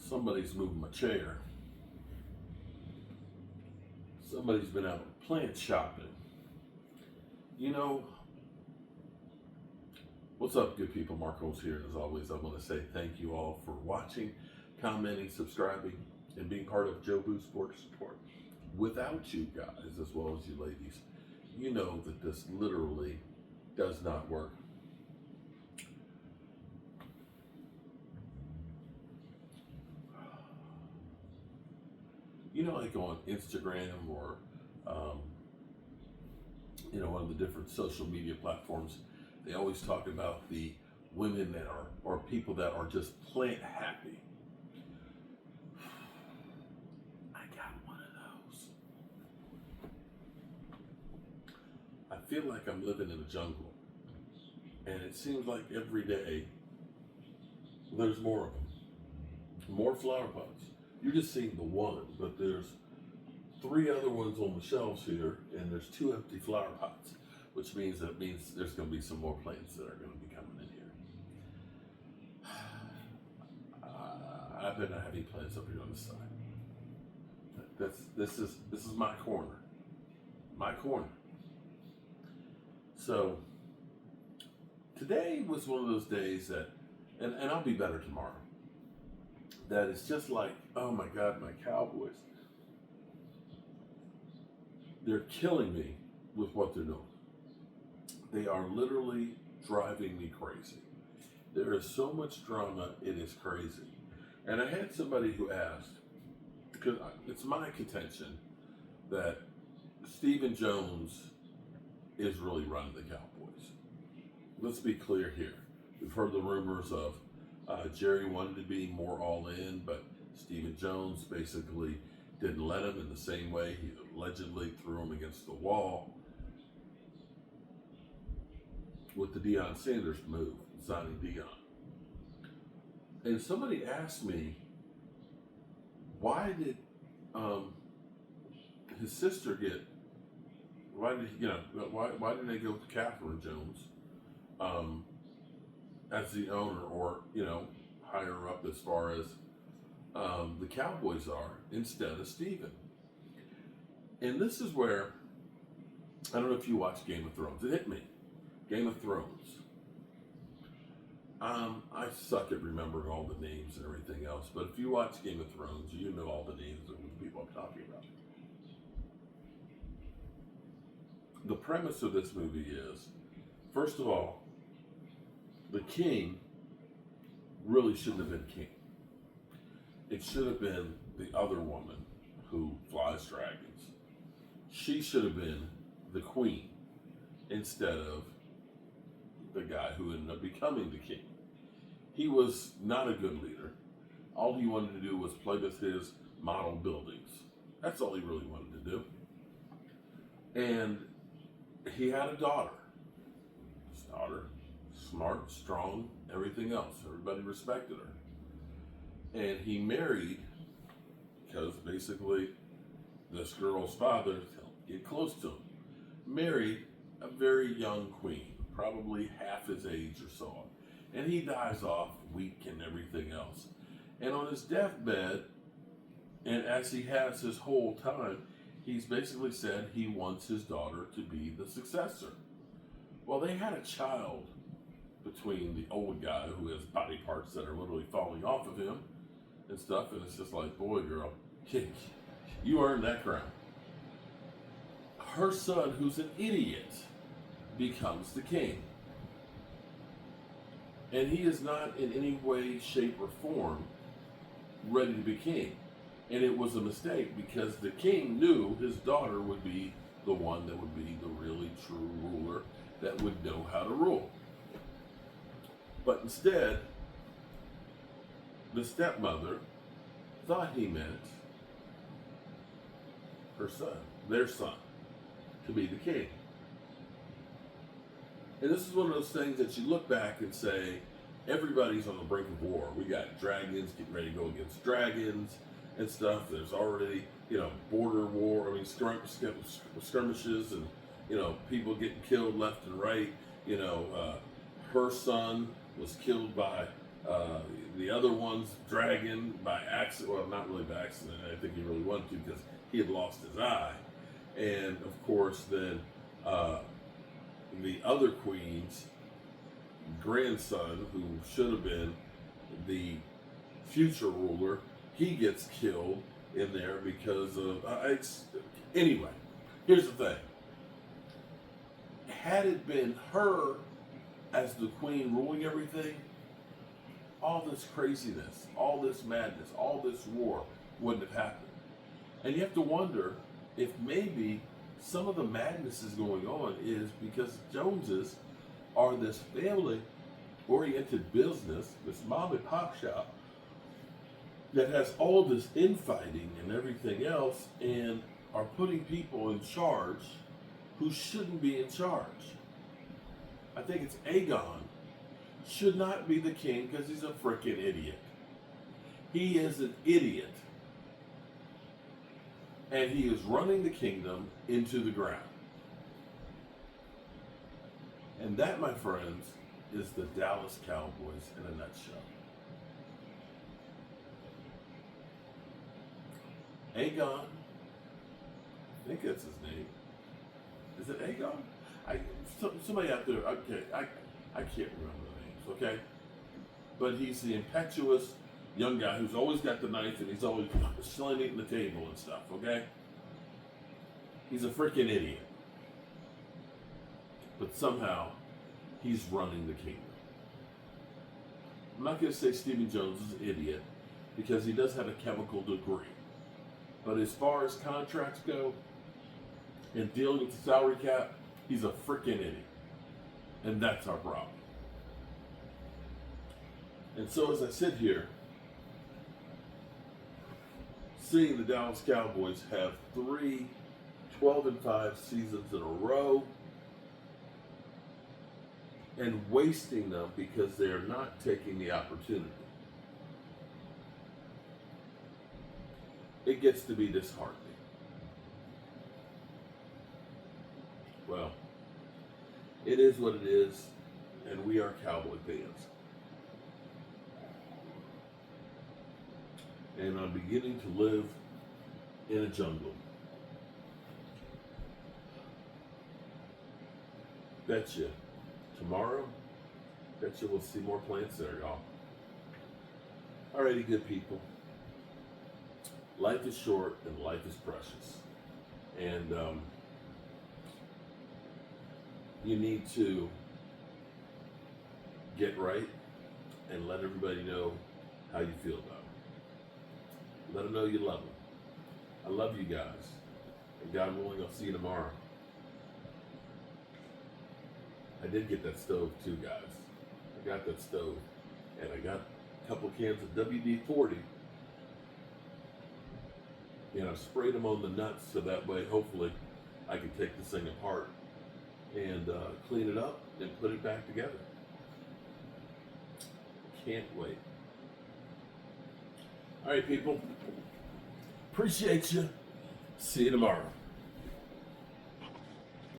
Somebody's moving my chair. Somebody's been out plant shopping. You know, what's up, good people? Marco's here. As always, I want to say thank you all for watching, commenting, subscribing, and being part of Joe Boo Sports Support. Without you guys, as well as you ladies, you know that this literally does not work. You know, like on Instagram or, one of the different social media platforms, they always talk about the women that are, or people that are just plant happy. I got one of those. I feel like I'm living in a jungle. And it seems like every day there's more of them. More flower pots. You're just seeing the one, but there's 3 other ones on the shelves here, and there's 2 empty flower pots, which means there's going to be some more plants that are going to be coming in here. I bet I have any plants up here on the side. This is my corner. My corner. So today was one of those days that, and I'll be better tomorrow, that it's just like, oh my God, my Cowboys. They're killing me with what they're doing. They are literally driving me crazy. There is so much drama, it is crazy. And I had somebody who asked, because it's my contention that Stephen Jones is really running the Cowboys. Let's be clear here. We've heard the rumors of Jerry wanted to be more all in, but Stephen Jones basically didn't let him, in the same way he allegedly threw him against the wall with the Deion Sanders move, signing Deion. And somebody asked me, why did his sister get, why didn't they go with Catherine Jones as the owner, or, higher up as far as the Cowboys are, instead of Steven? And this is where, I don't know if you watch Game of Thrones. It hit me. Game of Thrones. I suck at remembering all the names and everything else, but if you watch Game of Thrones, you know all the names of the people I'm talking about. The premise of this movie is, first of all, the king really shouldn't have been king. It should have been the other woman who flies dragons. She should have been the queen instead of the guy who ended up becoming the king. He was not a good leader. All he wanted to do was play with his model buildings. That's all he really wanted to do. And he had a daughter. His daughter, smart, strong, everything else. Everybody respected her. And he married, because basically this girl's father, to get close to him, married a very young queen, probably half his age or so. And he dies off weak and everything else. And on his deathbed, and as he has his whole time, he's basically said he wants his daughter to be the successor. Well, they had a child between the old guy, who has body parts that are literally falling off of him and stuff, and it's just like, boy, girl, you earned that crown. Her son, who's an idiot, becomes the king. And he is not in any way, shape, or form ready to be king. And it was a mistake, because the king knew his daughter would be the one that would be the really true ruler that would know how to rule. But instead, the stepmother thought he meant her son, their son, to be the king. And this is one of those things that you look back and say, everybody's on the brink of war. We got dragons getting ready to go against dragons and stuff. There's already, border war, skirmishes and, people getting killed left and right. Her son was killed by The other one's dragon by accident. Well, not really by accident. I think he really wanted to because he had lost his eye. And of course, then the other queen's grandson, who should have been the future ruler, he gets killed in there because of. Anyway, here's the thing. Had it been her as the queen ruling everything, all this craziness, all this madness, all this war wouldn't have happened. And you have to wonder if maybe some of the madness is going on is because Joneses are this family-oriented business, this mom and pop shop that has all this infighting and everything else, and are putting people in charge who shouldn't be in charge. I think it's Aegon should not be the king because he's a freaking idiot. He is an idiot. And he is running the kingdom into the ground. And that, my friends, is the Dallas Cowboys in a nutshell. Aegon, I think that's his name. Is it Aegon? Somebody out there, okay, I can't remember the names, okay? But he's the impetuous young guy who's always got the knife and he's always slamming the table and stuff, okay? He's a freaking idiot. But somehow, he's running the kingdom. I'm not going to say Stephen Jones is an idiot because he does have a chemical degree. But as far as contracts go and dealing with the salary cap, he's a freaking idiot. And that's our problem. And so as I sit here, seeing the Dallas Cowboys have 3 12-5 seasons in a row and wasting them because they're not taking the opportunity, it gets to be disheartening. Well, it is what it is, and we are Cowboy fans. And I'm beginning to live in a jungle. Betcha tomorrow, betcha we'll see more plants there, y'all. Alrighty, good people. Life is short and life is precious. And you need to get right and let everybody know how you feel about it. Let them know you love them. I love you guys. And God willing, I'll see you tomorrow. I did get that stove too, guys. I got that stove. And I got a couple cans of WD-40. And I've sprayed them on the nuts so that way, hopefully, I can take this thing apart and clean it up and put it back together. Can't wait. All right, people. Appreciate you. See you tomorrow.